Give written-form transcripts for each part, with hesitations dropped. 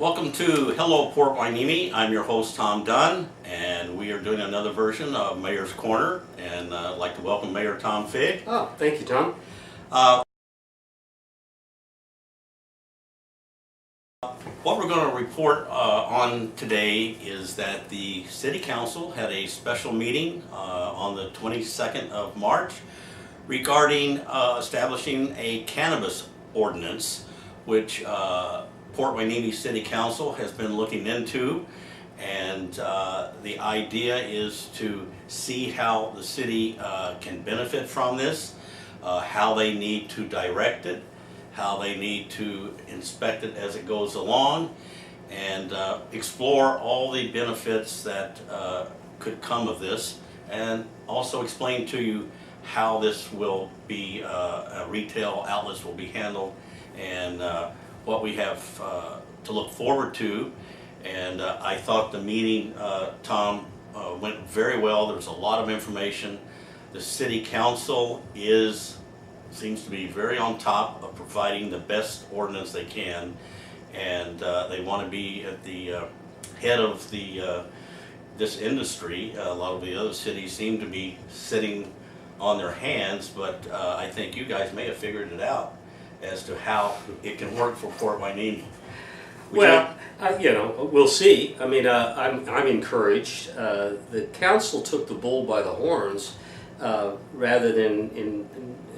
Welcome to Hello Port Hueneme. I'm your host Tom Dunn, and we are doing another version of Mayor's Corner, and I'd like to welcome Mayor Tom Figg. Oh, thank you, Tom. What we're going to report on today is that the City Council had a special meeting on the 22nd of March regarding establishing a cannabis ordinance, which Port Hueneme City Council has been looking into, and the idea is to see how the city can benefit from this, how they need to direct it, how they need to inspect it as it goes along, and explore all the benefits that could come of this, and also explain to you how this will be, retail outlets will be handled, and what we have to look forward to. And I thought the meeting, Tom, went very well. There was a lot of information. The City Council seems to be very on top of providing the best ordinance they can, and they want to be at the head of this industry. A lot of the other cities seem to be sitting on their hands, but I think you guys may have figured it out as to how it can work for Port Hueneme. Well, we'll see. I mean, I'm encouraged. The council took the bull by the horns, rather than in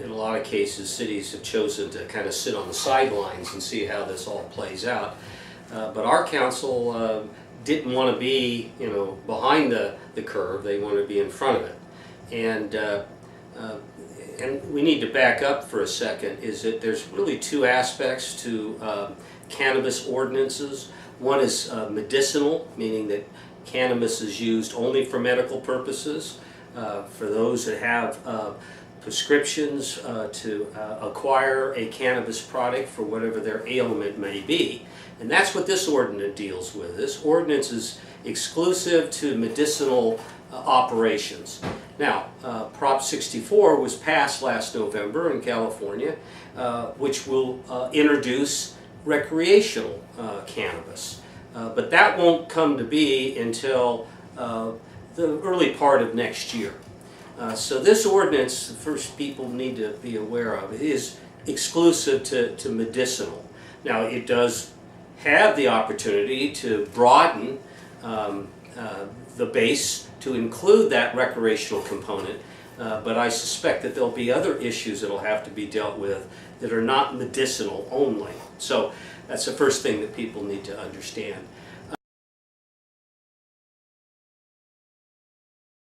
a lot of cases cities have chosen to kind of sit on the sidelines and see how this all plays out. But our council didn't want to be, behind the curve. They wanted to be in front of it. And we need to back up for a second, is that there's really two aspects to cannabis ordinances. One is medicinal, meaning that cannabis is used only for medical purposes, for those that have prescriptions to acquire a cannabis product for whatever their ailment may be. And that's what this ordinance deals with. This ordinance is exclusive to medicinal operations. Now, Prop 64 was passed last November in California, which will introduce recreational cannabis. But that won't come to be until the early part of next year. So this ordinance, the first people need to be aware of, is exclusive to medicinal. Now, it does have the opportunity to broaden the base to include that recreational component, but I suspect that there'll be other issues that'll have to be dealt with that are not medicinal only. So that's the first thing that people need to understand.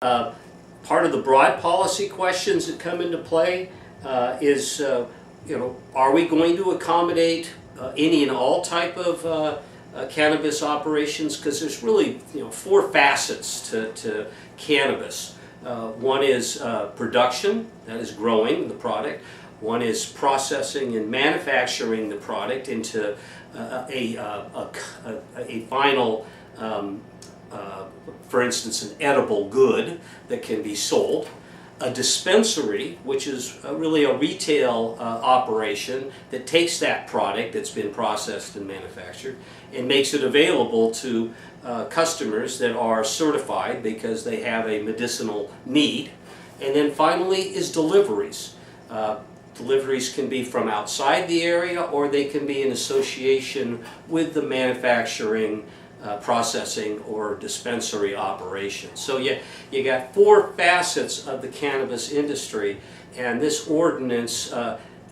Part of the broad policy questions that come into play is, are we going to accommodate any and all type of cannabis operations? Because there's really four facets to cannabis. One is production, that is growing the product. One is processing and manufacturing the product into a final, for instance, an edible good that can be sold. A dispensary, which is really a retail operation that takes that product that's been processed and manufactured and makes it available to customers that are certified because they have a medicinal need. And then finally is deliveries. Deliveries can be from outside the area, or they can be in association with the manufacturing, processing, or dispensary operation. So you got four facets of the cannabis industry, and this ordinance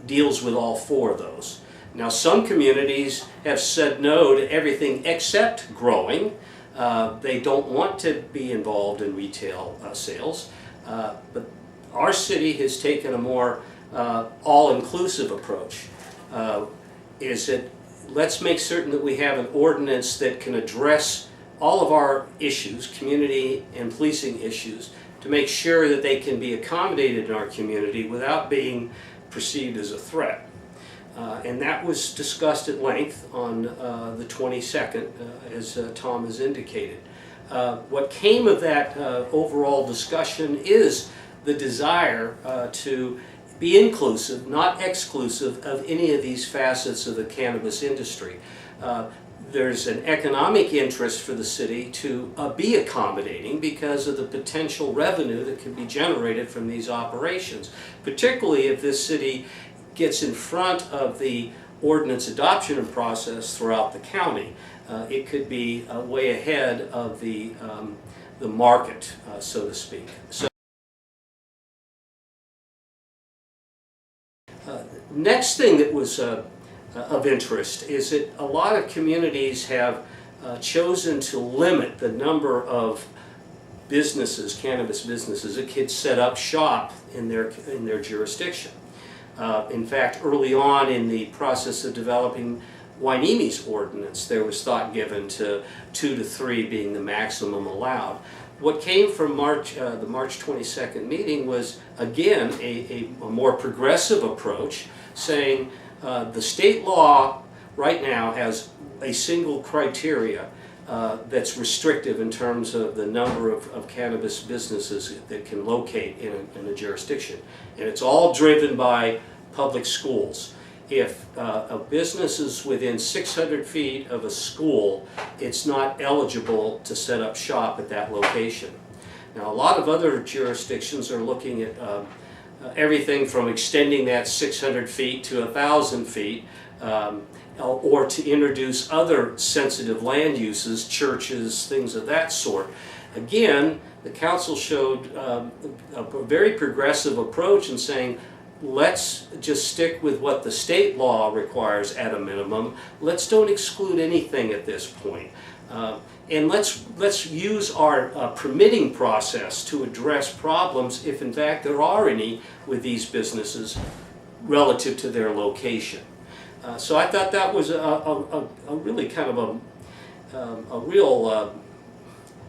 deals with all four of those. Now, some communities have said no to everything except growing. They don't want to be involved in retail sales, but our city has taken a more all-inclusive approach. Is that let's make certain that we have an ordinance that can address all of our issues, community and policing issues, to make sure that they can be accommodated in our community without being perceived as a threat. And that was discussed at length on the 22nd, as Tom has indicated. What came of that overall discussion is the desire to be inclusive, not exclusive, of any of these facets of the cannabis industry. there's an economic interest for the city to be accommodating because of the potential revenue that can be generated from these operations, particularly if this city gets in front of the ordinance adoption process throughout the county. It could be way ahead of the market, so to speak. So, next thing that was of interest is that a lot of communities have chosen to limit the number of businesses, cannabis businesses, that can set up shop in their jurisdiction. In fact, early on in the process of developing Waineme's ordinance, there was thought given to 2 to 3 being the maximum allowed. What came from the March 22nd meeting was, again, a more progressive approach, saying the state law right now has a single criteria that's restrictive in terms of the number of cannabis businesses that can locate in a jurisdiction. And it's all driven by public schools. If a business is within 600 feet of a school, it's not eligible to set up shop at that location. Now, a lot of other jurisdictions are looking at everything from extending that 600 feet to 1,000 feet, or to introduce other sensitive land uses, churches, things of that sort. Again, the council showed a very progressive approach in saying, let's just stick with what the state law requires at a minimum. Let's don't exclude anything at this point. And let's use our permitting process to address problems, if in fact there are any, with these businesses relative to their location. So I thought that was a really kind of a real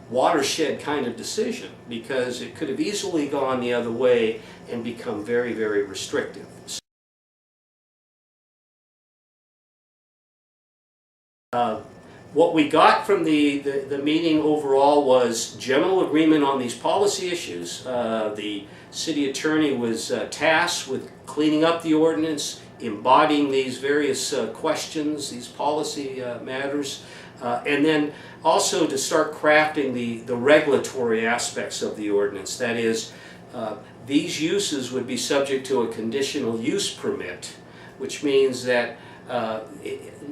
watershed kind of decision, because it could have easily gone the other way and become very, very restrictive. What we got from the meeting overall was general agreement on these policy issues. The city attorney was tasked with cleaning up the ordinance, embodying these various questions, these policy matters, and then also to start crafting the regulatory aspects of the ordinance. That is, these uses would be subject to a conditional use permit, which means that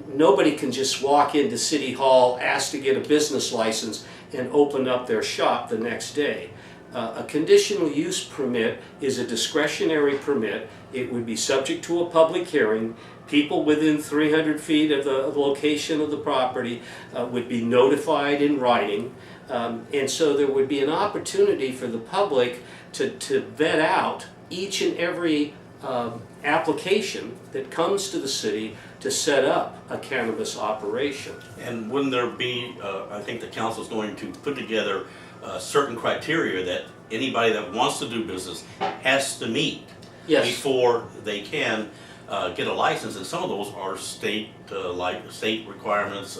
nobody can just walk into City Hall, ask to get a business license, and open up their shop the next day. A conditional use permit is a discretionary permit. It would be subject to a public hearing. People within 300 feet of the location of the property would be notified in writing. And so there would be an opportunity for the public to vet out each and every application that comes to the city to set up a cannabis operation. And wouldn't there be, I think the council is going to put together certain criteria that anybody that wants to do business has to meet before they can get a license, and some of those are state requirements,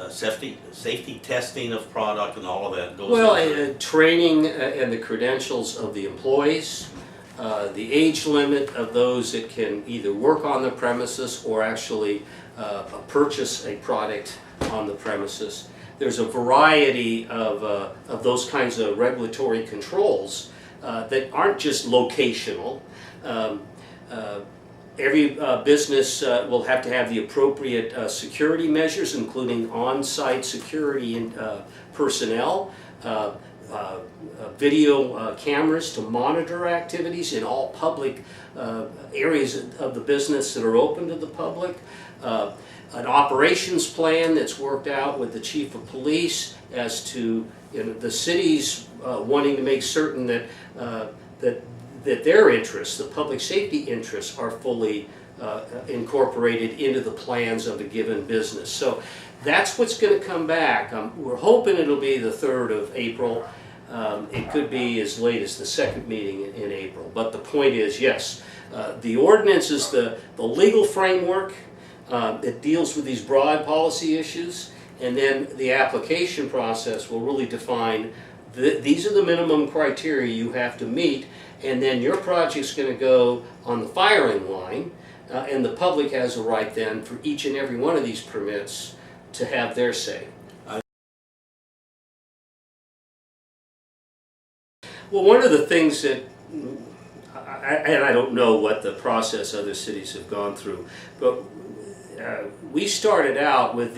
safety testing of product, and all of that goes. Well, training and the credentials of the employees, the age limit of those that can either work on the premises or actually purchase a product on the premises. There's a variety of those kinds of regulatory controls that aren't just locational. Every business will have to have the appropriate security measures, including on-site security and personnel, video cameras to monitor activities in all public areas of the business that are open to the public, an operations plan that's worked out with the chief of police as to the city's wanting to make certain that that their interests, the public safety interests, are fully incorporated into the plans of a given business. So that's what's going to come back. We're hoping it'll be the 3rd of April. It could be as late as the 2nd meeting in April. But the point is, yes, the ordinance is the legal framework. It deals with these broad policy issues, and then the application process will really define these are the minimum criteria you have to meet, and then your project's going to go on the firing line and the public has a right then for each and every one of these permits to have their say. Well, one of the things that, and I don't know what the process other cities have gone through, but we started out with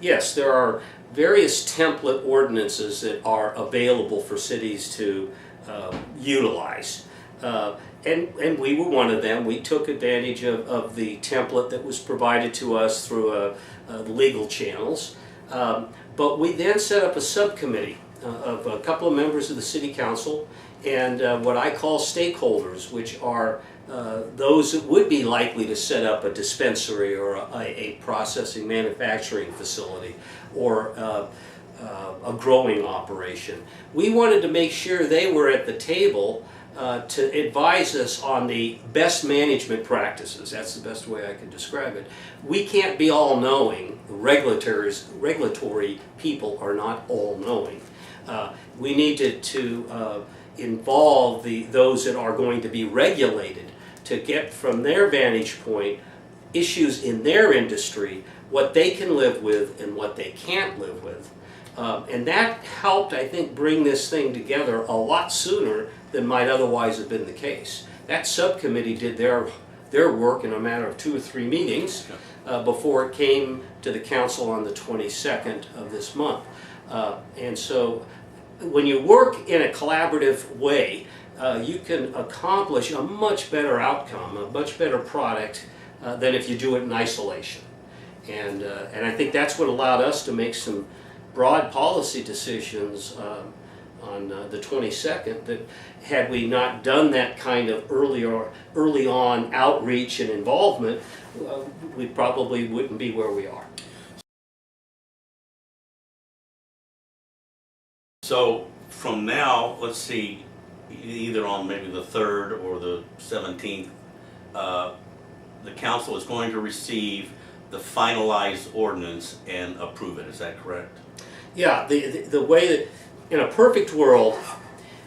yes, there are various template ordinances that are available for cities to utilize. And we were one of them. We took advantage of the template that was provided to us through the legal channels. But we then set up a subcommittee of a couple of members of the City Council and what I call stakeholders, which are those that would be likely to set up a dispensary or a processing manufacturing facility or a growing operation. We wanted to make sure they were at the table to advise us on the best management practices. That's the best way I can describe it. We can't be all-knowing. Regulatory people are not all-knowing. We needed to involve those that are going to be regulated to get from their vantage point issues in their industry, what they can live with and what they can't live with. And that helped, I think, bring this thing together a lot sooner than might otherwise have been the case. That subcommittee did their work in a matter of 2 or 3 meetings before it came to the council on the 22nd of this month. And so when you work in a collaborative way, you can accomplish a much better outcome, a much better product than if you do it in isolation. And I think that's what allowed us to make some broad policy decisions on the 22nd that had we not done that kind of early on outreach and involvement, we probably wouldn't be where we are. So from now, let's see, either on maybe the 3rd or the 17th, the council is going to receive the finalized ordinance and approve it. Is that correct? Yeah, the way that, in a perfect world,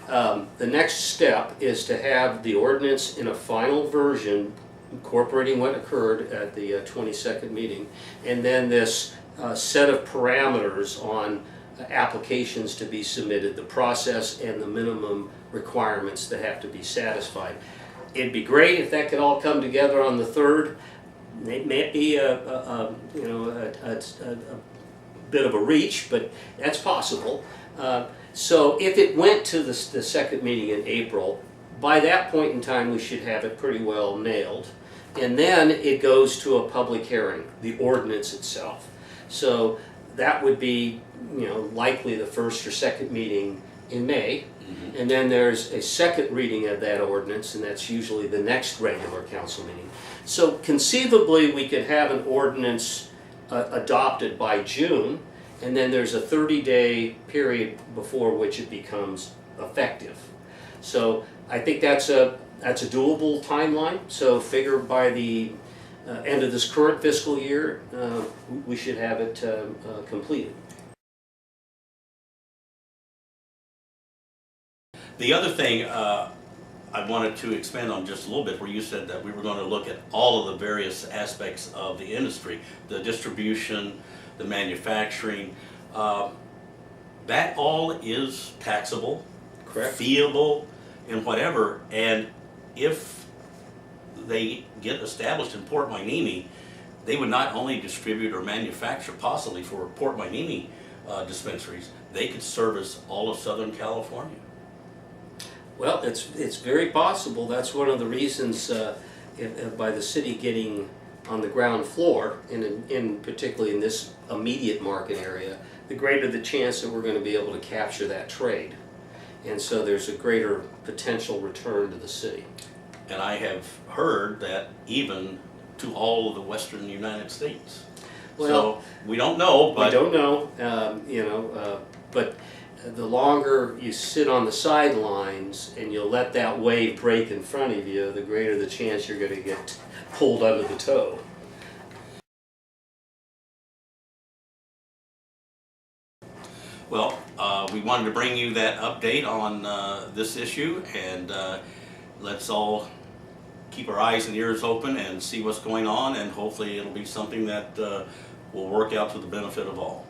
the next step is to have the ordinance in a final version incorporating what occurred at the 22nd meeting, and then this set of parameters on applications to be submitted, the process and the minimum requirements that have to be satisfied. It'd be great if that could all come together on the 3rd. It may be a bit of a reach, but that's possible. So if it went to the second meeting in April, by that point in time we should have it pretty well nailed. And then it goes to a public hearing, the ordinance itself. So that would be, likely the first or second meeting in May. Mm-hmm. And then there's a second reading of that ordinance, and that's usually the next regular council meeting. So conceivably we could have an ordinance adopted by June, and then there's a 30-day period before which it becomes effective. So I think that's a doable timeline. So figure by the end of this current fiscal year, we should have it completed. The other thing I wanted to expand on just a little bit, where you said that we were going to look at all of the various aspects of the industry, the distribution, the manufacturing, that all is taxable, correct, feeable, and whatever. And if they get established in Port Hueneme, they would not only distribute or manufacture, possibly for Port Hueneme dispensaries, they could service all of Southern California. Well, it's very possible. That's one of the reasons by the city getting on the ground floor, and particularly in this immediate market area, the greater the chance that we're going to be able to capture that trade. And so there's a greater potential return to the city. And I have heard that even to all of the western United States. Well, so we don't know, but... We don't know, but the longer you sit on the sidelines and you let that wave break in front of you, the greater the chance you're going to get pulled under the toe. Well, we wanted to bring you that update on this issue, and let's all keep our eyes and ears open and see what's going on, and hopefully it'll be something that will work out to the benefit of all.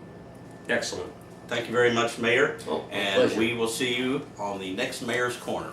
Excellent. Thank you very much, Mayor, Oh, my and pleasure. we will see you on the next Mayor's Corner.